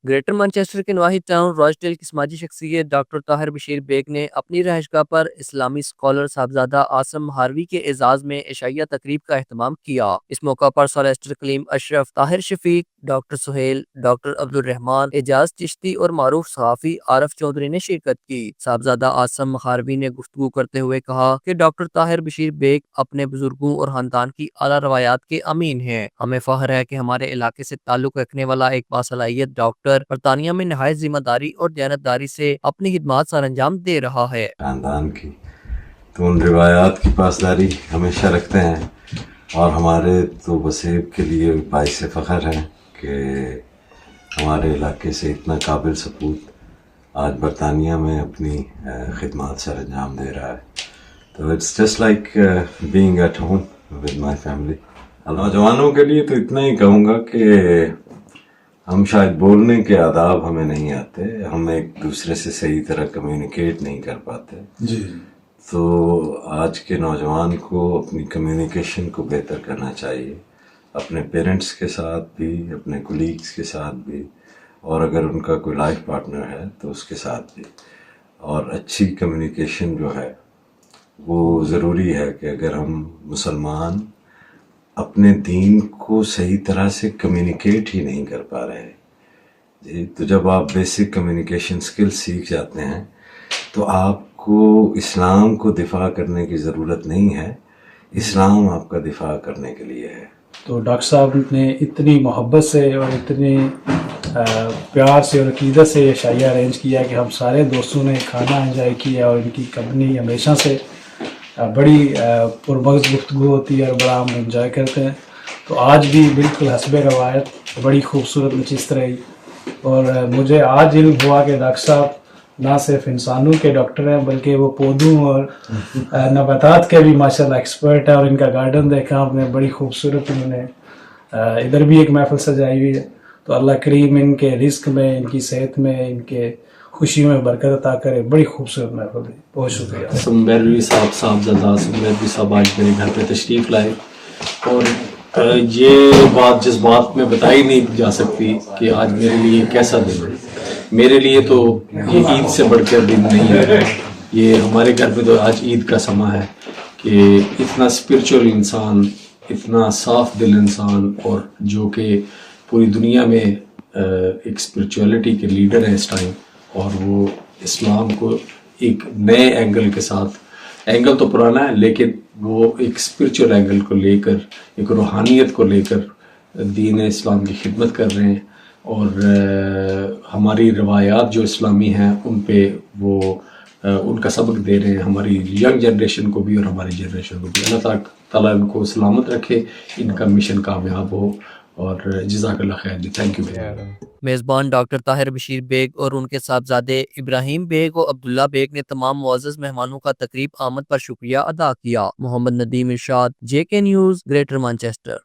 Greater Manchester کے نواحی town روزڈیل کی سماجی شخصیت ڈاکٹر طاہر بشیر بیگ نے اپنی رہائشگاہ پر اسلامی اسکالر صاحبزادہ عاصم ہاروی کے اعزاز میں عشائیہ تقریب کا اہتمام کیا۔ اس موقع پر سولیسٹر کلیم اشرف، طاہر شفیق، ڈاکٹر سہیل، ڈاکٹر عبدالرحمان، اعجاز چشتی اور معروف صحافی عارف چودھری نے شرکت کی۔ صاحبزادہ عاصم ہاروی نے گفتگو کرتے ہوئے کہا کہ ڈاکٹر طاہر بشیر بیگ اپنے بزرگوں اور خاندان کی اعلیٰ روایات کے امین ہیں۔ ہمیں فخر ہے کہ ہمارے علاقے سے تعلق رکھنے والا ایک باصلاحیت ڈاکٹر برطانیہ میں نہایت ذمہ داری اور دیانتداری سے اپنی خدمات سر انجام دے رہا ہے۔ خاندان کی تو ان روایات کی پاسداری ہمیشہ رکھتے ہیں، اور ہمارے تو وسیب کے لیے باعث فخر ہے کہ ہمارے علاقے سے اتنا قابل سپوت آج برطانیہ میں اپنی خدمات سر انجام دے رہا ہے۔ تو it's just like being at home with my family. نوجوانوں کے لیے تو اتنا ہی کہوں گا کہ ہم شاید بولنے کے آداب ہمیں نہیں آتے، ہم ایک دوسرے سے صحیح طرح کمیونیکیٹ نہیں کر پاتے جی۔ تو آج کے نوجوان کو اپنی کمیونیکیشن کو بہتر کرنا چاہیے، اپنے پیرنٹس کے ساتھ بھی، اپنے کولیگز کے ساتھ بھی، اور اگر ان کا کوئی لائف پارٹنر ہے تو اس کے ساتھ بھی۔ اور اچھی کمیونیکیشن جو ہے وہ ضروری ہے کہ اگر ہم مسلمان اپنے دین کو صحیح طرح سے کمیونیکیٹ ہی نہیں کر پا رہے جی، تو جب آپ بیسک کمیونیکیشن سکل سیکھ جاتے ہیں تو آپ کو اسلام کو دفاع کرنے کی ضرورت نہیں ہے، اسلام آپ کا دفاع کرنے کے لیے ہے۔ تو ڈاکٹر صاحب نے اتنی محبت سے اور اتنی پیار سے اور عقیدت سے یہ عشائیہ ارینج کیا کہ ہم سارے دوستوں نے کھانا انجوائے کیا، اور ان کی کمپنی ہمیشہ سے بڑی پرمغز گفتگو ہوتی ہے اور بڑا ہم انجوائے کرتے ہیں۔ تو آج بھی بالکل حسب روایت بڑی خوبصورت نشست رہی، اور مجھے آج علم ہوا کہ ڈاکٹر صاحب نہ صرف انسانوں کے ڈاکٹر ہیں بلکہ وہ پودوں اور نباتات کے بھی ماشاءاللہ ایکسپرٹ ہیں، اور ان کا گارڈن دیکھا ہم نے بڑی خوبصورت، انہوں نے ادھر بھی ایک محفل سجائی ہوئی ہے۔ تو اللہ کریم ان کے رزق میں، ان کی صحت میں، ان کے خوشی میں برکت عطا کرے۔ بڑی خوبصورت محفل ہے، بہت شکریہ۔ سمبیروی صاحبزادہ سمبیروی صاحب آج میرے گھر پہ تشریف لائے، اور یہ بات جس بات میں بتائی نہیں جا سکتی کہ آج میرے لیے کیسا دن ہے۔ میرے لیے تو یہ عید سے بڑھ کر دن نہیں ہے، یہ ہمارے گھر پہ تو آج عید کا سما ہے کہ اتنا اسپرچول انسان، اتنا صاف دل انسان، اور جو کہ پوری دنیا میں ایک اسپرچولیٹی کے لیڈر ہیں اس ٹائم، اور وہ اسلام کو ایک نئے اینگل کے ساتھ، اینگل تو پرانا ہے لیکن وہ ایک اسپرچول اینگل کو لے کر، ایک روحانیت کو لے کر دین اسلام کی خدمت کر رہے ہیں، اور ہماری روایات جو اسلامی ہیں ان پہ وہ ان کا سبق دے رہے ہیں ہماری ینگ جنریشن کو بھی اور ہماری جنریشن کو بھی۔ اللہ تعالیٰ ان کو سلامت رکھے، ان کا مشن کامیاب ہو، اور جزاک اللہ خیر جی، تھینک یو ویری مچ۔ میزبان ڈاکٹر طاہر بشیر بیگ اور ان کے صاحبزادے ابراہیم بیگ و عبداللہ بیگ نے تمام معزز مہمانوں کا تقریب آمد پر شکریہ ادا کیا۔ محمد ندیم ارشاد، JK نیوز، گریٹر مانچسٹر۔